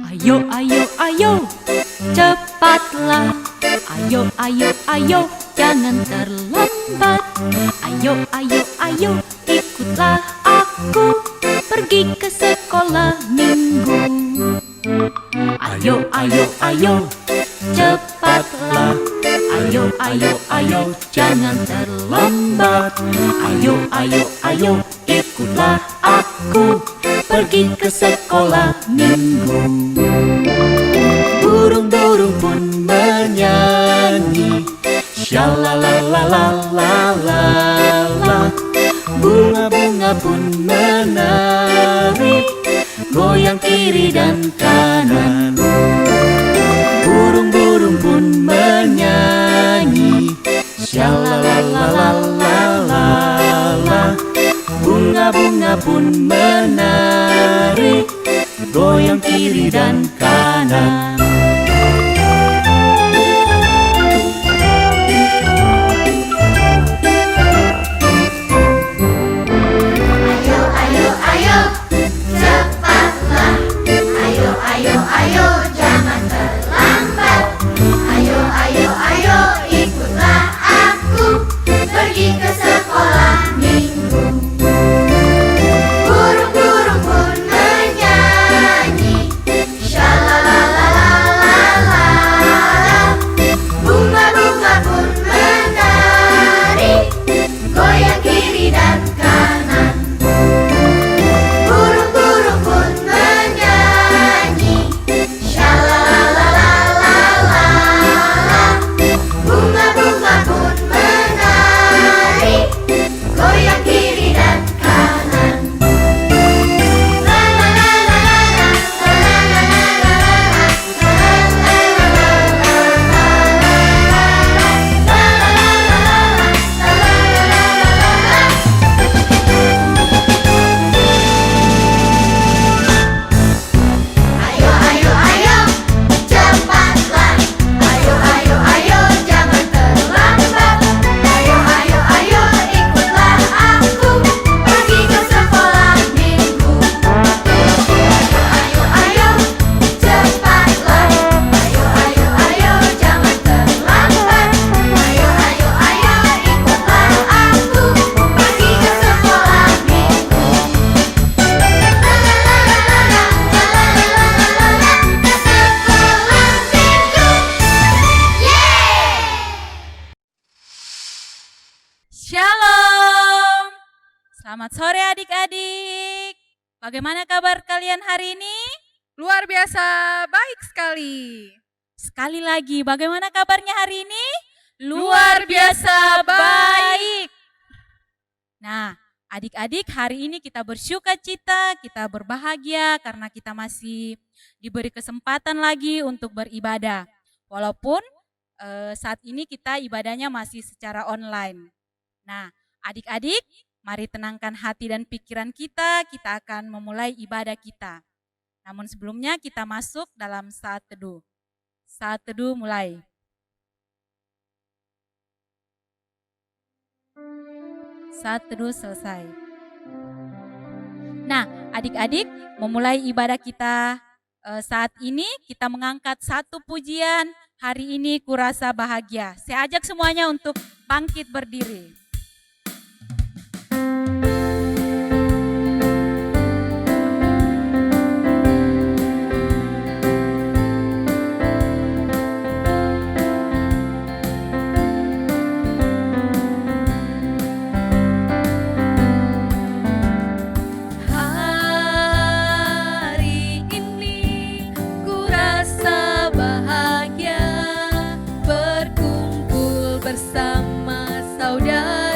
Ayo, ayo, ayo, cepatlah. Ayo, ayo, ayo, jangan terlambat. Ayo, ayo, ayo, ikutlah aku pergi ke sekolah minggu. Ayo, ayo, ayo, cepatlah. Ayo, ayo, ayo, jangan terlambat. Ayo, ayo, ayo, ikutlah aku pergi ke sekolah minggu. Burung-burung pun menyanyi, shalalalalala. Bunga-bunga pun menari, goyang kiri dan kanan. Burung-burung pun menyanyi, shalalalalala. Bunga-bunga pun menari, goyang kiri dan kanan. Shalom. Selamat sore adik-adik. Bagaimana kabar kalian hari ini? Luar biasa baik sekali. Sekali lagi, bagaimana kabarnya hari ini? Luar biasa baik. Nah, adik-adik, hari ini kita bersukacita, kita berbahagia karena kita masih diberi kesempatan lagi untuk beribadah. Walaupun saat ini kita ibadahnya masih secara online. Nah, adik-adik, mari tenangkan hati dan pikiran kita akan memulai ibadah kita. Namun sebelumnya kita masuk dalam saat teduh. Saat teduh mulai. Saat teduh selesai. Nah, adik-adik, memulai ibadah kita saat ini kita mengangkat satu pujian. Hari ini kurasa bahagia. Saya ajak semuanya untuk bangkit berdiri. Bersama saudara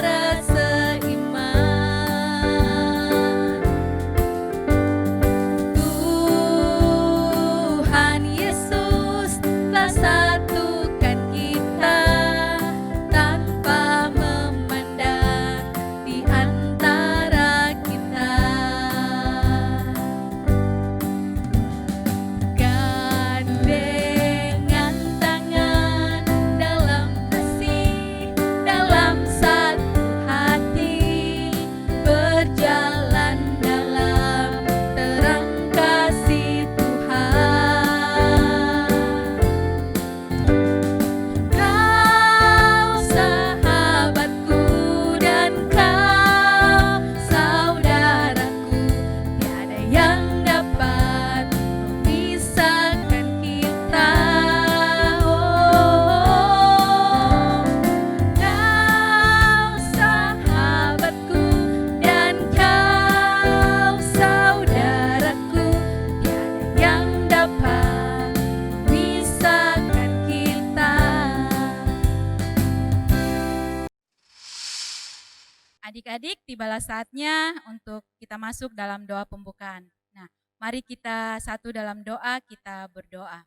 Adik-adik, tibalah saatnya untuk kita masuk dalam doa pembukaan. Nah, mari kita satu dalam doa, kita berdoa.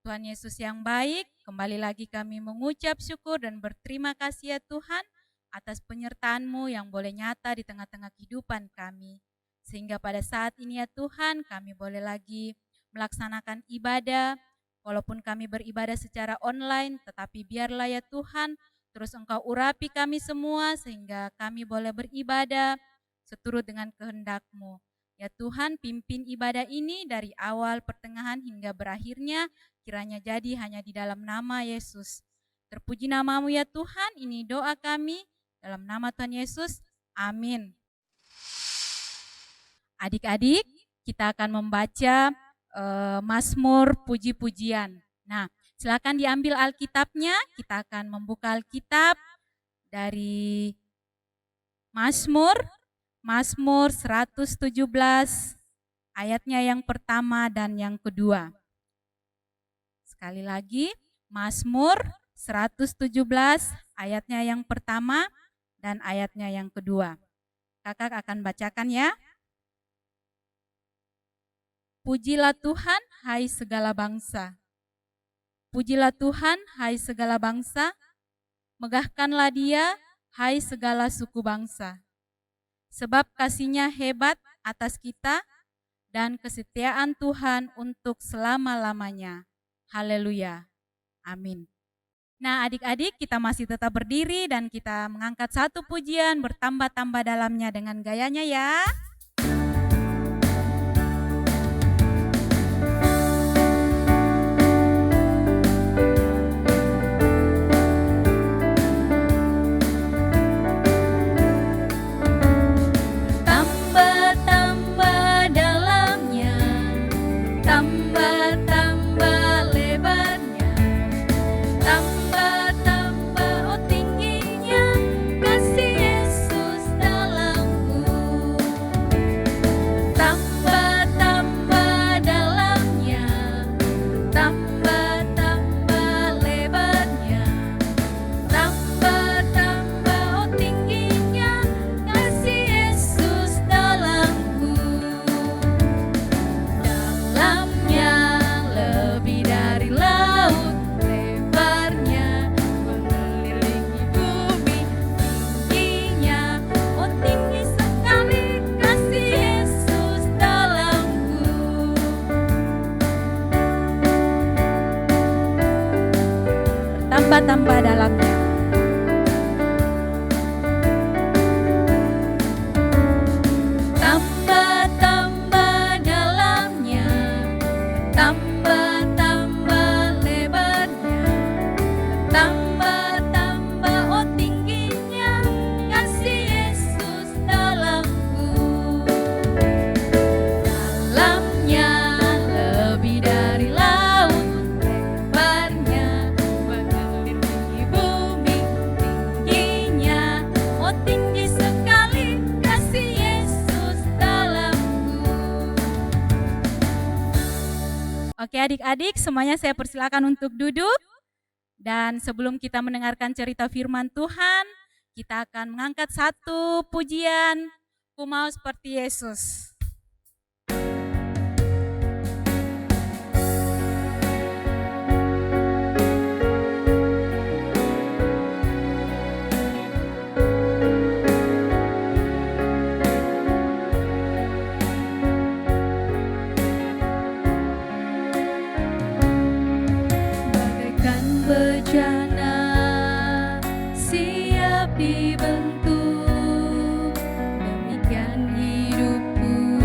Tuhan Yesus yang baik, kembali lagi kami mengucap syukur dan berterima kasih ya Tuhan atas penyertaan-Mu yang boleh nyata di tengah-tengah kehidupan kami. Sehingga pada saat ini ya Tuhan, kami boleh lagi melaksanakan ibadah, walaupun kami beribadah secara online, tetapi biarlah ya Tuhan, terus Engkau urapi kami semua sehingga kami boleh beribadah seturut dengan kehendak-Mu. Ya Tuhan, pimpin ibadah ini dari awal, pertengahan hingga berakhirnya, kiranya jadi hanya di dalam nama Yesus. Terpuji nama-Mu ya Tuhan, ini doa kami dalam nama Tuhan Yesus. Amin. Adik-adik, kita akan membaca Mazmur puji-pujian. Nah, silakan diambil Alkitabnya, kita akan membuka Alkitab dari Mazmur 117 ayatnya yang pertama dan yang kedua. Sekali lagi, Mazmur 117 ayatnya yang pertama dan ayatnya yang kedua. Kakak akan bacakan ya. Pujilah Tuhan, hai segala bangsa. Pujilah Tuhan, hai segala bangsa. Megahkanlah Dia, hai segala suku bangsa. Sebab kasih-Nya hebat atas kita dan kesetiaan Tuhan untuk selama-lamanya. Haleluya. Amin. Nah, adik-adik, kita masih tetap berdiri dan kita mengangkat satu pujian bertambah-tambah dalamnya dengan gayanya ya. Tambah dalamnya. Tambah dalamnya, tambah lebarnya, tambah oh tingginya kasih Yesus dalamku. Dalamnya lebih dari laut, lebarnya mengelilingi bumi, tingginya oh tinggi sekali kasih Yesus dalamku. Oke adik-adik, semuanya saya persilakan untuk duduk. Dan sebelum kita mendengarkan cerita firman Tuhan, kita akan mengangkat satu pujian, Ku Mau Seperti Yesus. Bagaikan bejana siap dibentuk, demikian hidupku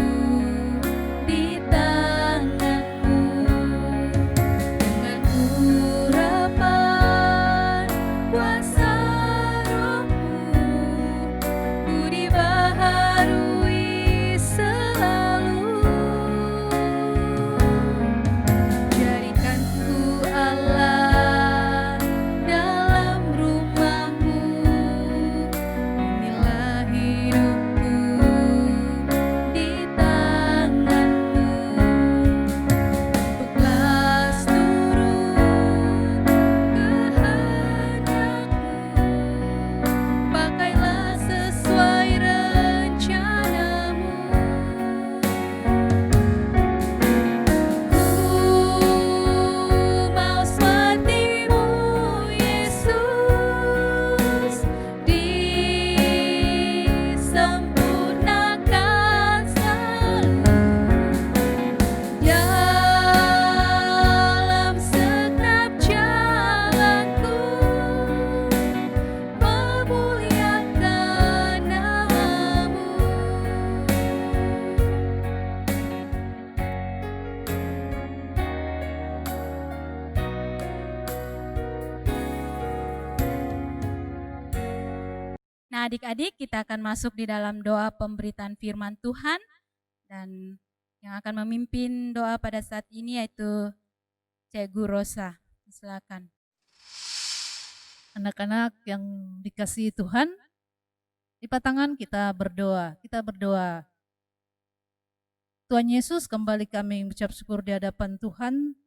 Nah, adik-adik, kita akan masuk di dalam doa pemberitaan firman Tuhan, dan yang akan memimpin doa pada saat ini yaitu Cikgu Rosa. Silakan. Anak-anak yang dikasihi Tuhan, lipat tangan kita berdoa. Kita berdoa. Tuhan Yesus, kembali kami mengucap syukur di hadapan Tuhan.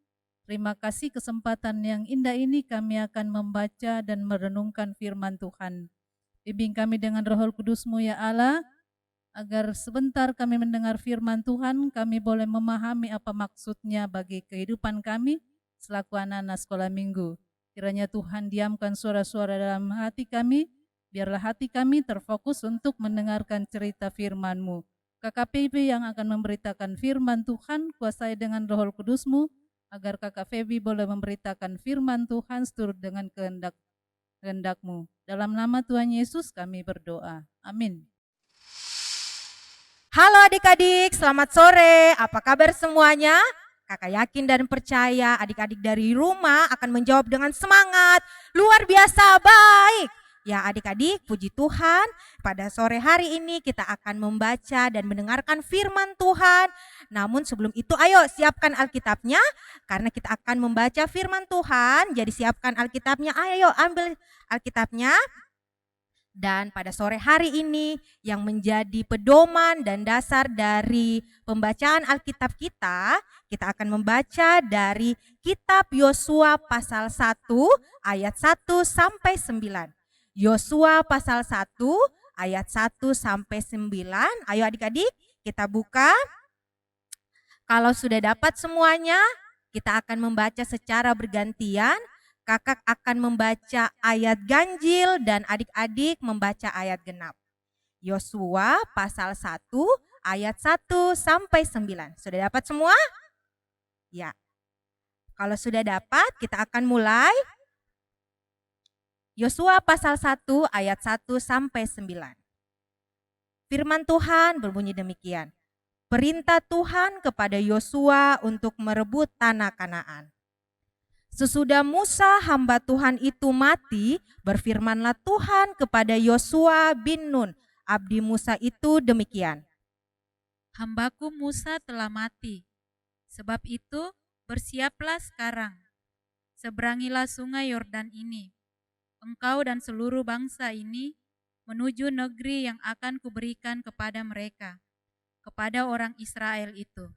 Terima kasih kesempatan yang indah ini kami akan membaca dan merenungkan firman Tuhan. Bimbing kami dengan Roh Kudus-Mu ya Allah, agar sebentar kami mendengar firman Tuhan, kami boleh memahami apa maksudnya bagi kehidupan kami selaku anak-anak sekolah minggu. Kiranya Tuhan diamkan suara-suara dalam hati kami, biarlah hati kami terfokus untuk mendengarkan cerita firman-Mu. KKPB yang akan memberitakan firman Tuhan, kuasai dengan Roh Kudus-Mu, agar Kakak Febi boleh memberitakan firman Tuhan seturut dengan kehendak-Mu. Dalam nama Tuhan Yesus kami berdoa. Amin. Halo adik-adik, selamat sore. Apa kabar semuanya? Kakak yakin dan percaya adik-adik dari rumah akan menjawab dengan semangat. Luar biasa baik. Ya adik-adik, puji Tuhan, pada sore hari ini kita akan membaca dan mendengarkan firman Tuhan. Namun sebelum itu ayo siapkan Alkitabnya, karena kita akan membaca firman Tuhan. Jadi siapkan Alkitabnya, ayo ambil Alkitabnya. Dan pada sore hari ini yang menjadi pedoman dan dasar dari pembacaan Alkitab kita akan membaca dari kitab Yosua pasal 1 ayat 1 sampai 9. Yosua pasal 1 ayat 1 sampai 9. Ayo adik-adik kita buka. Kalau sudah dapat semuanya, kita akan membaca secara bergantian. Kakak akan membaca ayat ganjil dan adik-adik membaca ayat genap. Yosua pasal 1 ayat 1 sampai 9. Sudah dapat semua? Ya. Kalau sudah dapat, kita akan mulai. Yosua pasal 1 ayat 1 sampai 9. Firman Tuhan berbunyi demikian. Perintah Tuhan kepada Yosua untuk merebut tanah Kanaan. Sesudah Musa hamba Tuhan itu mati, berfirmanlah Tuhan kepada Yosua bin Nun, abdi Musa itu demikian. Hambaku Musa telah mati, sebab itu bersiaplah sekarang. Seberangilah sungai Yordan ini, engkau dan seluruh bangsa ini menuju negeri yang akan kuberikan kepada mereka, kepada orang Israel itu.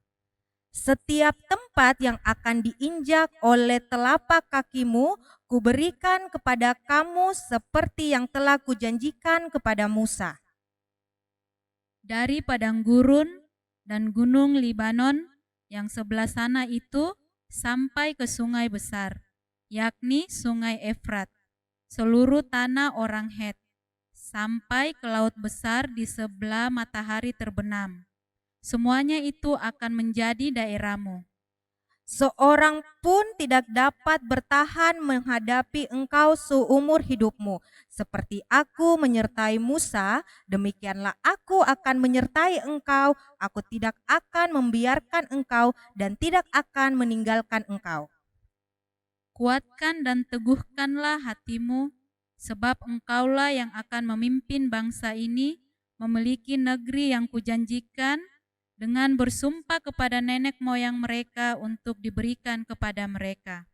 Setiap tempat yang akan diinjak oleh telapak kakimu, kuberikan kepada kamu seperti yang telah kujanjikan kepada Musa. Dari padang gurun dan gunung Libanon yang sebelah sana itu sampai ke sungai besar, yakni sungai Efrat, seluruh tanah orang Het, sampai ke laut besar di sebelah matahari terbenam. Semuanya itu akan menjadi daerahmu. Seorang pun tidak dapat bertahan menghadapi engkau seumur hidupmu. Seperti aku menyertai Musa, demikianlah aku akan menyertai engkau. Aku tidak akan membiarkan engkau dan tidak akan meninggalkan engkau. Kuatkan dan teguhkanlah hatimu, sebab engkaulah yang akan memimpin bangsa ini memiliki negeri yang kujanjikan dengan bersumpah kepada nenek moyang mereka untuk diberikan kepada mereka.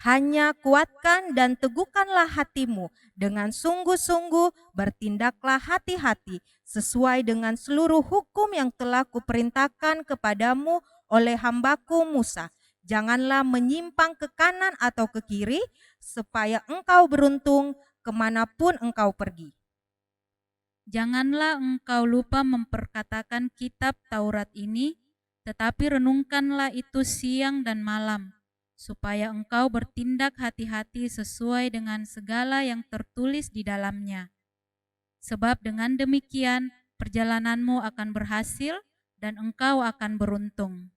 Hanya kuatkan dan teguhkanlah hatimu, dengan sungguh-sungguh bertindaklah hati-hati sesuai dengan seluruh hukum yang telah kuperintahkan kepadamu oleh hambaku Musa. Janganlah menyimpang ke kanan atau ke kiri, supaya engkau beruntung kemanapun engkau pergi. Janganlah engkau lupa memperkatakan kitab Taurat ini, tetapi renungkanlah itu siang dan malam, supaya engkau bertindak hati-hati sesuai dengan segala yang tertulis di dalamnya. Sebab dengan demikian perjalananmu akan berhasil dan engkau akan beruntung.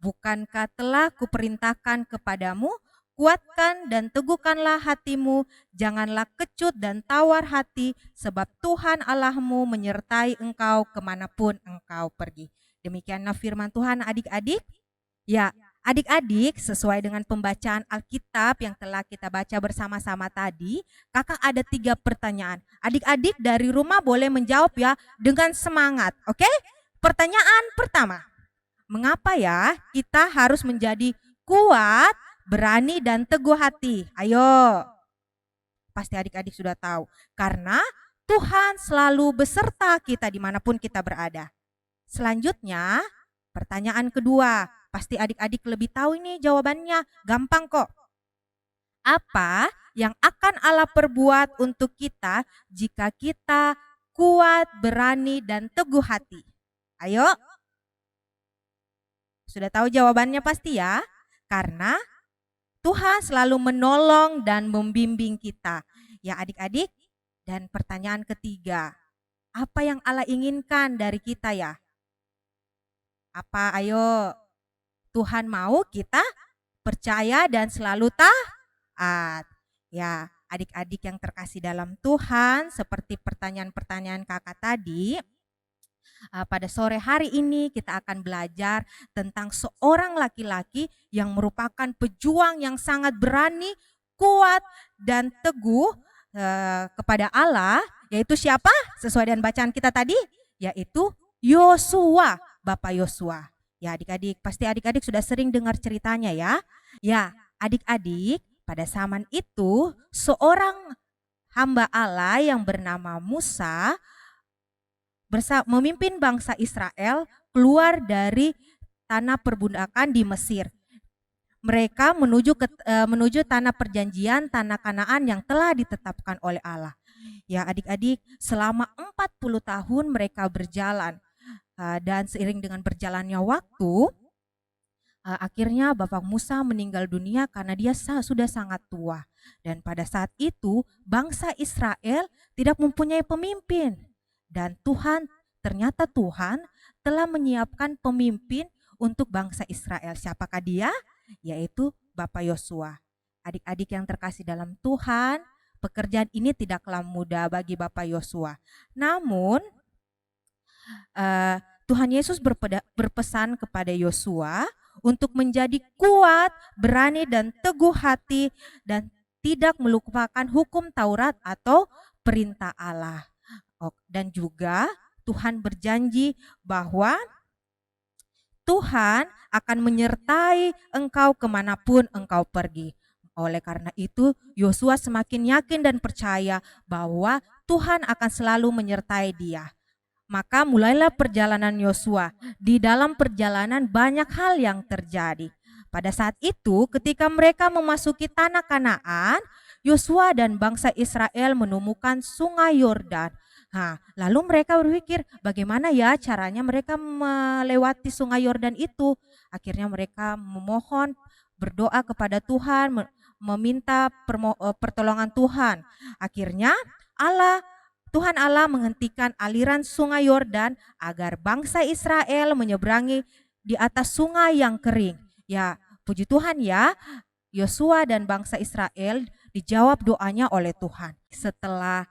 Bukankah telah kuperintahkan kepadamu? Kuatkan dan teguhkanlah hatimu, janganlah kecut dan tawar hati, sebab Tuhan Allahmu menyertai engkau kemanapun engkau pergi. Demikianlah firman Tuhan adik-adik. Ya, Adik-adik, sesuai dengan pembacaan Alkitab yang telah kita baca bersama-sama tadi, kakak ada 3 pertanyaan. Adik-adik dari rumah boleh menjawab ya dengan semangat, oke? Pertanyaan pertama, mengapa ya kita harus menjadi kuat, berani, dan teguh hati? Ayo, pasti adik-adik sudah tahu. Karena Tuhan selalu beserta kita dimanapun kita berada. Selanjutnya, pertanyaan kedua, pasti adik-adik lebih tahu ini jawabannya, gampang kok. Apa yang akan Allah perbuat untuk kita jika kita kuat, berani, dan teguh hati? Ayo. Sudah tahu jawabannya pasti ya? Karena Tuhan selalu menolong dan membimbing kita. Ya adik-adik, dan pertanyaan ketiga, apa yang Allah inginkan dari kita ya? Apa? Ayo. Tuhan mau kita percaya dan selalu taat. Ya, adik-adik yang terkasih dalam Tuhan, seperti pertanyaan-pertanyaan kakak tadi, pada sore hari ini kita akan belajar tentang seorang laki-laki yang merupakan pejuang yang sangat berani, kuat, dan teguh kepada Allah, yaitu siapa? Sesuai dengan bacaan kita tadi, yaitu Yosua, Bapak Yosua. Ya adik-adik, pasti adik-adik sudah sering dengar ceritanya ya. Ya adik-adik, pada zaman itu seorang hamba Allah yang bernama Musa memimpin bangsa Israel keluar dari tanah perbudakan di Mesir. Mereka menuju tanah perjanjian, tanah Kanaan yang telah ditetapkan oleh Allah. Ya adik-adik, selama 40 tahun mereka berjalan. Dan seiring dengan berjalannya waktu, akhirnya Bapak Musa meninggal dunia karena dia sudah sangat tua. Dan pada saat itu bangsa Israel tidak mempunyai pemimpin. Dan ternyata Tuhan telah menyiapkan pemimpin untuk bangsa Israel. Siapakah dia? Yaitu Bapak Yosua. Adik-adik yang terkasih dalam Tuhan, pekerjaan ini tidaklah mudah bagi Bapak Yosua. Namun Tuhan Yesus berpesan kepada Yosua untuk menjadi kuat, berani, dan teguh hati, dan tidak melupakan hukum Taurat atau perintah Allah. Dan juga Tuhan berjanji bahwa Tuhan akan menyertai engkau kemanapun engkau pergi. Oleh karena itu, Yosua semakin yakin dan percaya bahwa Tuhan akan selalu menyertai dia. Maka mulailah perjalanan Yosua. Di dalam perjalanan banyak hal yang terjadi. Pada saat itu ketika mereka memasuki tanah Kanaan, Yosua dan bangsa Israel menemukan sungai Yordan. Lalu mereka berpikir bagaimana ya caranya mereka melewati sungai Yordan itu. Akhirnya mereka memohon, berdoa kepada Tuhan, meminta pertolongan Tuhan. Akhirnya Tuhan Allah menghentikan aliran sungai Yordan agar bangsa Israel menyeberangi di atas sungai yang kering. Ya, puji Tuhan ya, Yosua dan bangsa Israel dijawab doanya oleh Tuhan. Setelah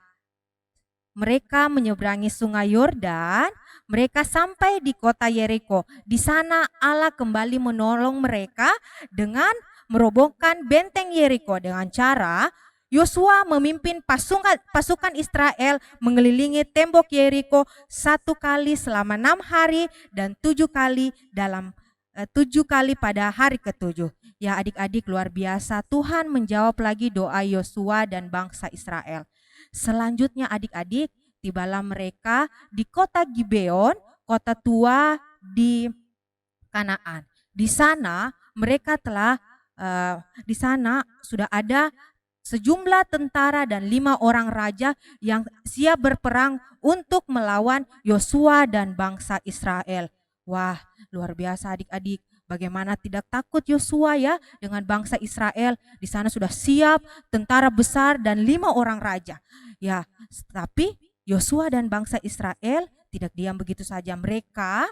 mereka menyeberangi sungai Yordan, mereka sampai di kota Yeriko. Di sana Allah kembali menolong mereka dengan merobohkan benteng Yeriko dengan cara Yosua memimpin pasukan Israel mengelilingi tembok Yeriko 1 kali selama 6 hari dan 7 kali pada hari ke-7. Ya adik-adik, luar biasa, Tuhan menjawab lagi doa Yosua dan bangsa Israel. Selanjutnya adik-adik, tibalah mereka di kota Gibeon, kota tua di Kanaan. Di sana sudah ada sejumlah tentara dan 5 orang raja yang siap berperang untuk melawan Yosua dan bangsa Israel. Wah, luar biasa adik-adik. Bagaimana tidak takut Yosua ya dengan bangsa Israel. Di sana sudah siap tentara besar dan 5 orang raja. Ya, tapi Yosua dan bangsa Israel tidak diam begitu saja. Mereka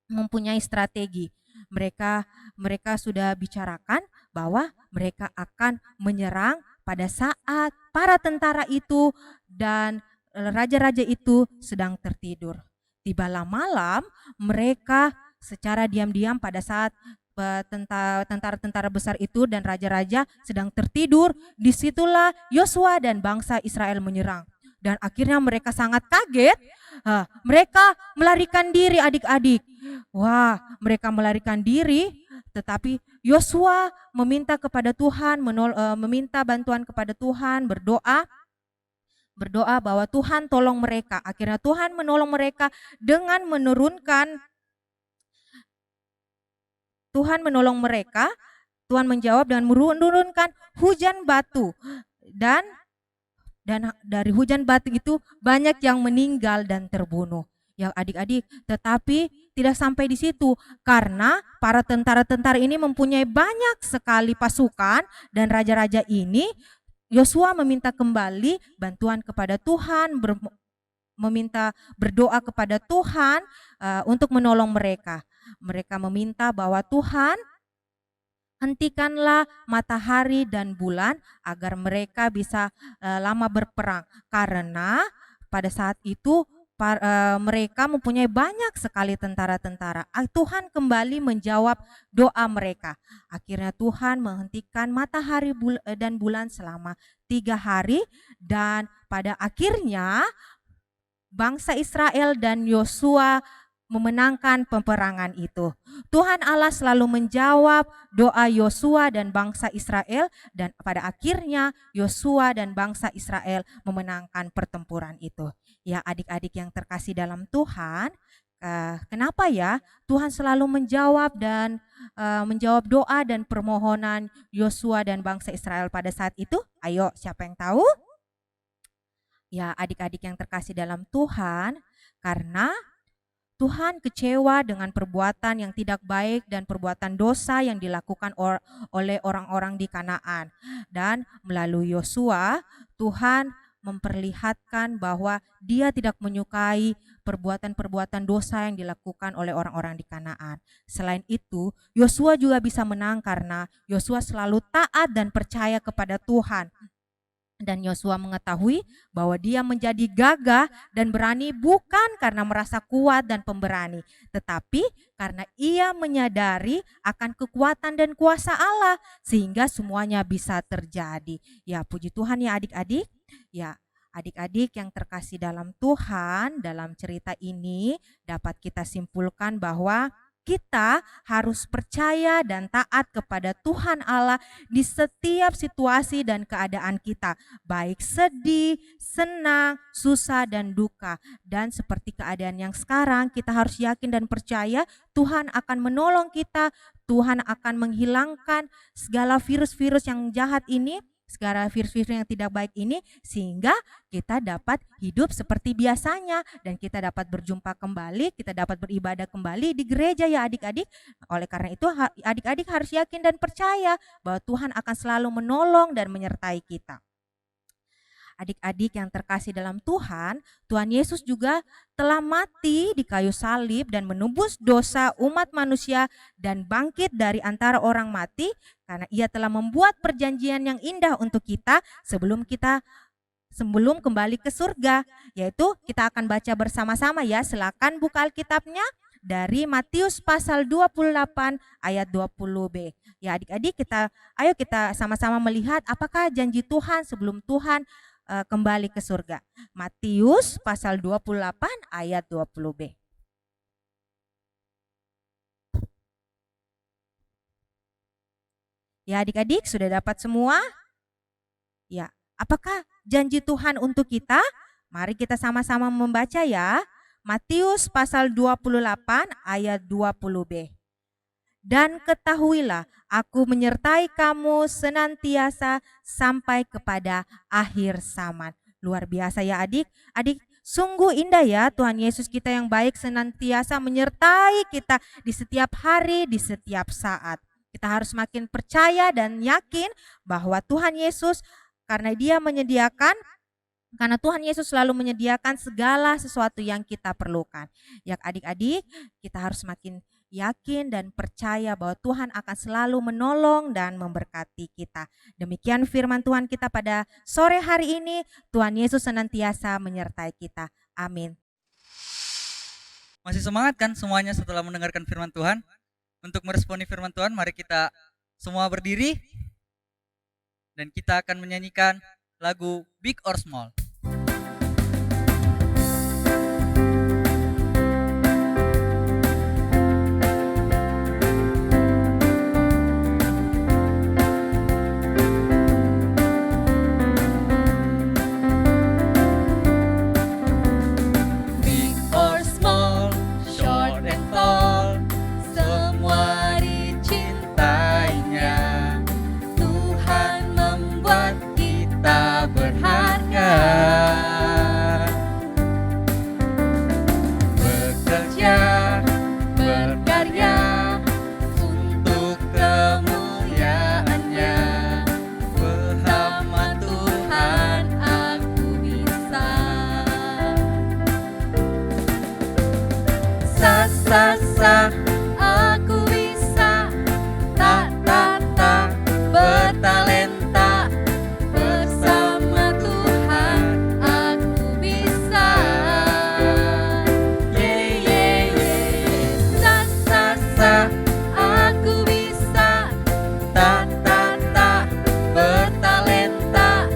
mempunyai strategi. Mereka sudah bicarakan bahwa mereka akan menyerang pada saat para tentara itu dan raja-raja itu sedang tertidur. Tibalah malam, mereka secara diam-diam pada saat tentara-tentara besar itu dan raja-raja sedang tertidur, disitulah Yosua dan bangsa Israel menyerang. Dan akhirnya mereka sangat kaget. Mereka melarikan diri adik-adik. Wah, mereka melarikan diri, tetapi Yosua meminta kepada Tuhan, meminta bantuan kepada Tuhan, berdoa bahwa Tuhan tolong mereka. Akhirnya Tuhan menolong mereka dengan Tuhan menjawab dengan menurunkan hujan batu, dan dari hujan batu itu banyak yang meninggal dan terbunuh. Ya adik-adik, tetapi tidak sampai di situ, karena para tentara-tentara ini mempunyai banyak sekali pasukan, dan raja-raja ini Yosua meminta kembali bantuan kepada Tuhan, berdoa kepada Tuhan untuk menolong mereka. Mereka meminta bahwa Tuhan, hentikanlah matahari dan bulan agar mereka bisa lama berperang, karena pada saat itu mereka mempunyai banyak sekali tentara-tentara. Tuhan kembali menjawab doa mereka. Akhirnya Tuhan menghentikan matahari dan bulan selama 3 hari, dan pada akhirnya bangsa Israel dan Yosua memenangkan peperangan itu. Tuhan Allah selalu menjawab doa Yosua dan bangsa Israel, dan pada akhirnya Yosua dan bangsa Israel memenangkan pertempuran itu. Ya adik-adik yang terkasih dalam Tuhan, kenapa ya Tuhan selalu menjawab menjawab doa dan permohonan Yosua dan bangsa Israel pada saat itu? Ayo, siapa yang tahu? Ya adik-adik yang terkasih dalam Tuhan, karena Tuhan kecewa dengan perbuatan yang tidak baik dan perbuatan dosa yang dilakukan oleh orang-orang di Kanaan. Dan melalui Yosua, Tuhan memperlihatkan bahwa Dia tidak menyukai perbuatan-perbuatan dosa yang dilakukan oleh orang-orang di Kanaan. Selain itu, Yosua juga bisa menang karena Yosua selalu taat dan percaya kepada Tuhan. Dan Yosua mengetahui bahwa dia menjadi gagah dan berani bukan karena merasa kuat dan pemberani, tetapi karena ia menyadari akan kekuatan dan kuasa Allah, sehingga semuanya bisa terjadi. Ya puji Tuhan ya adik-adik. Ya adik-adik yang terkasih dalam Tuhan, dalam cerita ini dapat kita simpulkan bahwa kita harus percaya dan taat kepada Tuhan Allah di setiap situasi dan keadaan kita, baik sedih, senang, susah, dan duka. Dan seperti keadaan yang sekarang, kita harus yakin dan percaya Tuhan akan menolong kita, Tuhan akan menghilangkan segala virus-virus yang jahat ini, segala virus-virus yang tidak baik ini, sehingga kita dapat hidup seperti biasanya dan kita dapat berjumpa kembali, kita dapat beribadah kembali di gereja ya adik-adik. Oleh karena itu adik-adik harus yakin dan percaya bahwa Tuhan akan selalu menolong dan menyertai kita. Adik-adik yang terkasih dalam Tuhan, Tuhan Yesus juga telah mati di kayu salib dan menebus dosa umat manusia dan bangkit dari antara orang mati, karena Ia telah membuat perjanjian yang indah untuk kita sebelum kembali ke surga, yaitu kita akan baca bersama-sama ya. Silakan buka Alkitabnya dari Matius pasal 28 ayat 20b. Ya adik-adik, ayo kita sama-sama melihat apakah janji Tuhan sebelum Tuhan kembali ke surga. Matius pasal 28 ayat 20b. Ya adik-adik, sudah dapat semua? Ya, apakah janji Tuhan untuk kita? Mari kita sama-sama membaca ya. Matius pasal 28 ayat 20b. Dan ketahuilah, aku menyertai kamu senantiasa sampai kepada akhir zaman. Luar biasa ya adik-adik. Sungguh indah ya Tuhan Yesus kita yang baik senantiasa menyertai kita di setiap hari, di setiap saat. Kita harus makin percaya dan yakin bahwa Tuhan Yesus, karena Tuhan Yesus selalu menyediakan segala sesuatu yang kita perlukan. Ya adik-adik, kita harus makin yakin dan percaya bahwa Tuhan akan selalu menolong dan memberkati kita. Demikian firman Tuhan kita pada sore hari ini. Tuhan Yesus senantiasa menyertai kita. Amin. Masih semangat kan semuanya setelah mendengarkan firman Tuhan? untuk meresponi firman Tuhan, mari kita semua berdiri dan kita akan menyanyikan lagu Big or Small. Big or small, short and tall, semua dicintainya. Tuhan membuat kita berharga. Bekerja, berkarya untuk kemuliaannya. Bersama Tuhan aku bisa. Sa, aku bisa. Ta, bertalenta. Bersama Tuhan aku bisa. Ye, sa, aku bisa. Ta, bertalenta.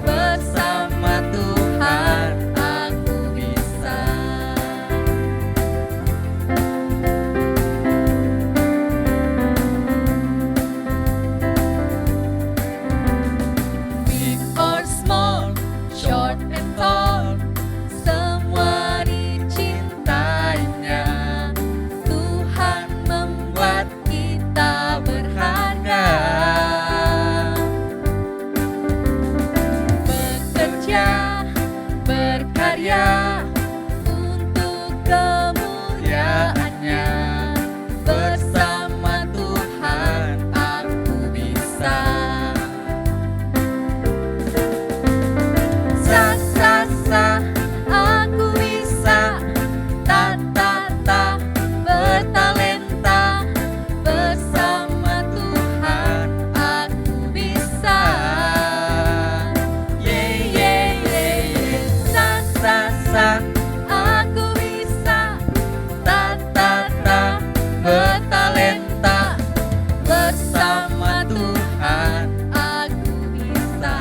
Bersama Tuhan aku bisa. Big or small, short and tall, semua dicintainya. Tuhan membuat kita berharga. Bekerja, berkarya untuk kemuliaannya. Bersama Tuhan aku bisa. Sa, aku bisa. Ta, bertalenta. Bersama Tuhan aku bisa. Ye, sa, aku bisa. Ta, bertalenta. Bersama Tuhan aku bisa.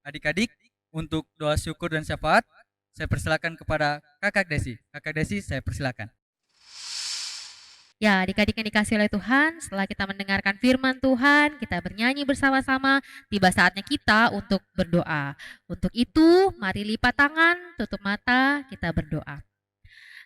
Adik-adik, untuk doa syukur dan syafaat, saya persilakan kepada Kakak Desi. Kakak Desi, saya persilakan. Ya, adik-adik yang dikasih oleh Tuhan, setelah kita mendengarkan firman Tuhan, kita bernyanyi bersama-sama, tiba saatnya kita untuk berdoa. Untuk itu, mari lipat tangan, tutup mata, kita berdoa.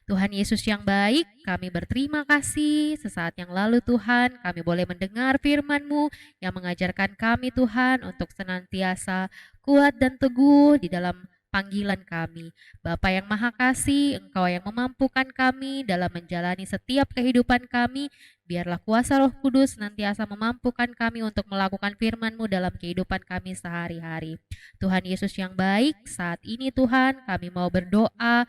Tuhan Yesus yang baik, kami berterima kasih sesaat yang lalu Tuhan, kami boleh mendengar firman-Mu yang mengajarkan kami Tuhan untuk senantiasa kuat dan teguh di dalam panggilan kami. Bapa yang Maha Kasih, Engkau yang memampukan kami dalam menjalani setiap kehidupan kami. Biarlah kuasa Roh Kudus senantiasa memampukan kami untuk melakukan firman-Mu dalam kehidupan kami sehari-hari. Tuhan Yesus yang baik, saat ini Tuhan kami mau berdoa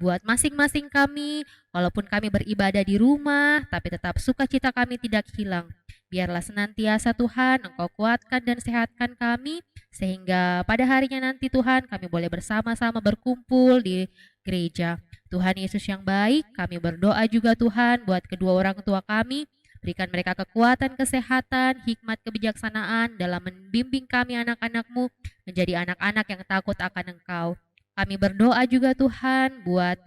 buat masing-masing kami, walaupun kami beribadah di rumah, tapi tetap sukacita kami tidak hilang. Biarlah senantiasa Tuhan Engkau kuatkan dan sehatkan kami, sehingga pada harinya nanti Tuhan kami boleh bersama-sama berkumpul di gereja. Tuhan Yesus yang baik, kami berdoa juga Tuhan buat kedua orang tua kami, berikan mereka kekuatan, kesehatan, hikmat, kebijaksanaan dalam membimbing kami anak-anak-Mu menjadi anak-anak yang takut akan Engkau. Kami berdoa juga Tuhan buat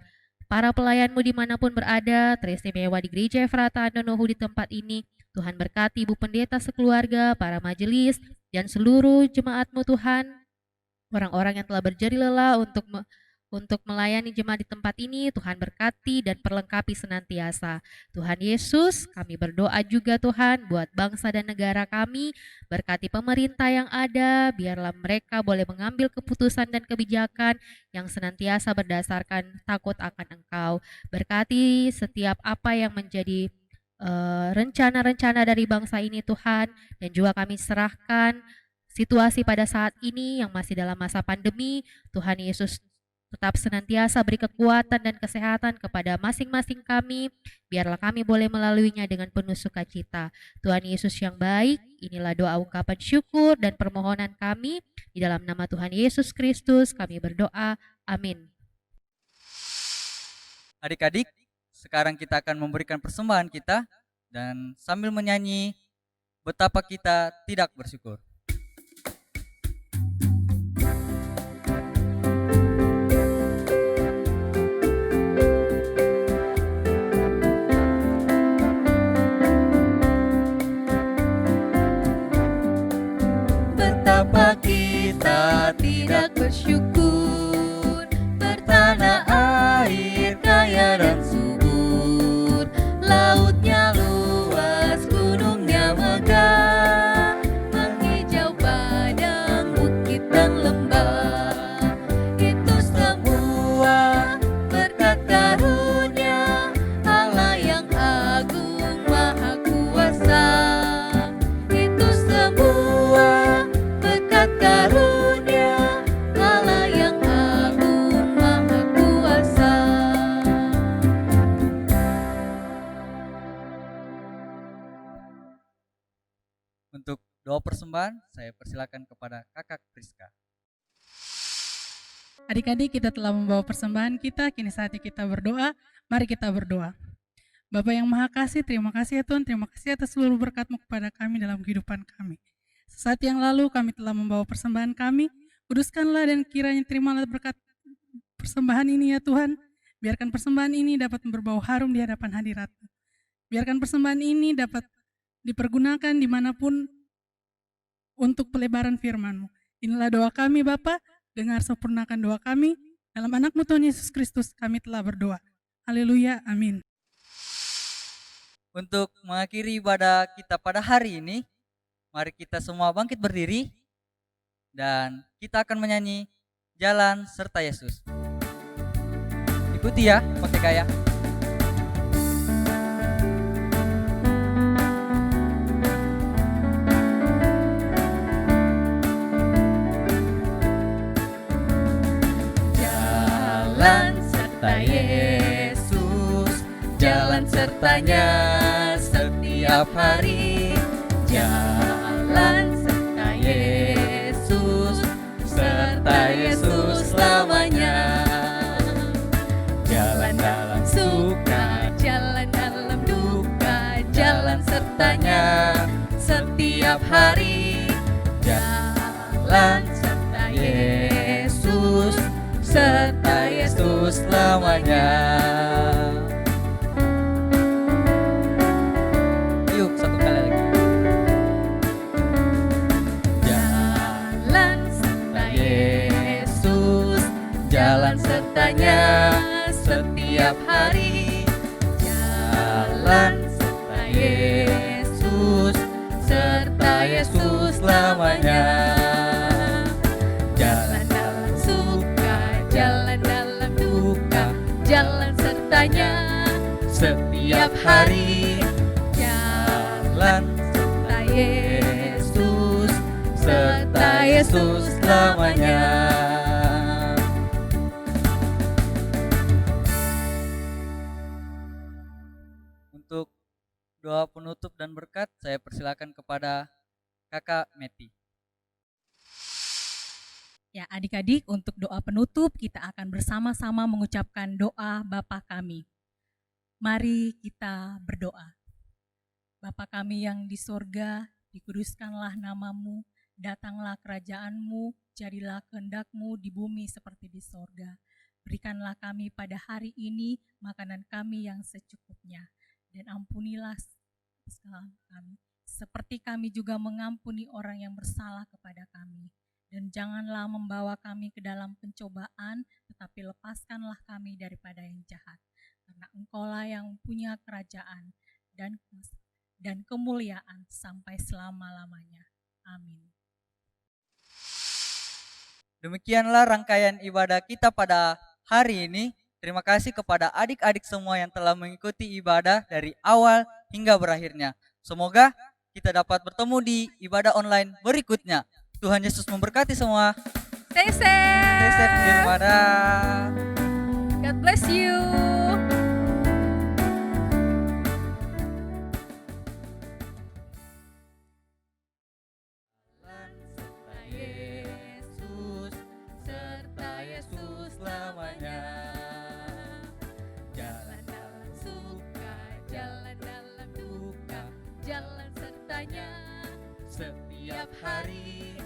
para pelayan-Mu dimanapun berada, teristimewa di Gereja Efrata Andonohu di tempat ini. Tuhan berkati Ibu Pendeta sekeluarga, para majelis, dan seluruh jemaat-Mu Tuhan. Orang-orang yang telah berjeri lelah untuk melayani jemaat di tempat ini, Tuhan berkati dan perlengkapi senantiasa. Tuhan Yesus, kami berdoa juga Tuhan buat bangsa dan negara kami, berkati pemerintah yang ada, biarlah mereka boleh mengambil keputusan dan kebijakan yang senantiasa berdasarkan takut akan Engkau. Berkati setiap apa yang menjadi rencana-rencana dari bangsa ini Tuhan, dan juga kami serahkan situasi pada saat ini yang masih dalam masa pandemi. Tuhan Yesus tetap senantiasa beri kekuatan dan kesehatan kepada masing-masing kami, biarlah kami boleh melaluinya dengan penuh sukacita. Tuhan Yesus yang baik, inilah doa ungkapan syukur dan permohonan kami, di dalam nama Tuhan Yesus Kristus kami berdoa, amin. Adik-adik, sekarang kita akan memberikan persembahan kita dan sambil menyanyi betapa kita tidak bersyukur. Betapa kita tidak bersyukur, bertanah air kaya dan subur, lautnya luas, gunungnya megah, menghijau padang, bukit dan lembah. Itu semua berkat karunia Allah yang agung maha kuasa. Itu semua berkat karunia Allah yang agung maha kuasa. Untuk doa persembahan, saya persilakan kepada Kakak Priska. Adik-adik, kita telah membawa persembahan kita, kini saatnya kita berdoa. Mari kita berdoa. Bapa yang Maha Kasih, terima kasih ya Tuhan, terima kasih atas seluruh berkat-Mu kepada kami dalam kehidupan kami. Saat yang lalu kami telah membawa persembahan kami, kuduskanlah dan kiranya terimalah berkat persembahan ini ya Tuhan. Biarkan persembahan ini dapat berbau harum di hadapan hadirat-Mu. Biarkan persembahan ini dapat dipergunakan dimanapun untuk pelebaran firman-Mu. Inilah doa kami Bapa, dengar sempurnakan doa kami. Dalam anak-Mu Tuhan Yesus Kristus kami telah berdoa. Haleluya, amin. Untuk mengakhiri ibadah kita pada hari ini, mari kita semua bangkit berdiri dan kita akan menyanyi Jalan Serta Yesus. Ikuti ya, pakai gaya. Jalan serta Yesus, jalan sertanya setiap hari. Jalan serta Yesus, serta Yesus selamanya. Jalan dalam suka, jalan dalam duka, jalan sertanya setiap hari. Jalan serta Yesus, serta Yesus selamanya. Yuk, satu kali lagi. Jalan serta Yesus, jalan sertanya setiap hari. Jalan serta Yesus, serta Yesus selamanya. Jalan dalam suka, jalan dalam duka, jalan sertanya setiap hari. Jalan serta Yesus, serta Yesus selamanya. Untuk doa penutup dan berkat, saya persilakan kepada Kakak Meti. Ya, adik-adik, untuk doa penutup kita akan bersama-sama mengucapkan doa Bapa kami. Mari kita berdoa. Bapa kami yang di sorga, dikuduskanlah namamu, datanglah kerajaanmu, jadilah kehendak-Mu di bumi seperti di sorga. Berikanlah kami pada hari ini makanan kami yang secukupnya, dan ampunilah kesalahan kami, seperti kami juga mengampuni orang yang bersalah kepada kami. Dan janganlah membawa kami ke dalam pencobaan, tetapi lepaskanlah kami daripada yang jahat. Karena Engkaulah yang punya kerajaan dan kuasa dan kemuliaan sampai selama-lamanya. Amin. Demikianlah rangkaian ibadah kita pada hari ini. Terima kasih kepada adik-adik semua yang telah mengikuti ibadah dari awal hingga berakhirnya. Semoga kita dapat bertemu di ibadah online berikutnya. Tuhan Yesus memberkati semua. Stay Stay safe. safe di rumah. Dah. God bless you. Serta Yesus, serta Yesus selamanya. Jalan sertanya setiap hari